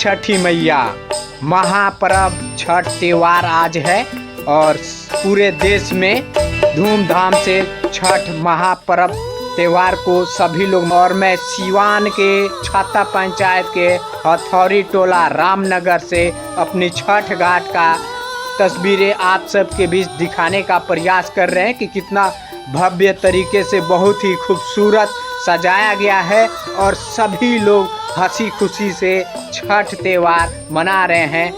छठी मैया। महापर्व छठ त्योहार आज है और पूरे देश में धूमधाम से छठ महापर्व त्योहार को सभी लोग, और मैं सीवान के छाता पंचायत के हथौड़ी टोला रामनगर से अपनी छठ घाट का तस्वीरें आप सबके बीच दिखाने का प्रयास कर रहे हैं कि कितना भव्य तरीके से बहुत ही खूबसूरत सजाया गया है और सभी लोग हंसी खुशी से छठ त्योहार मना रहे हैं।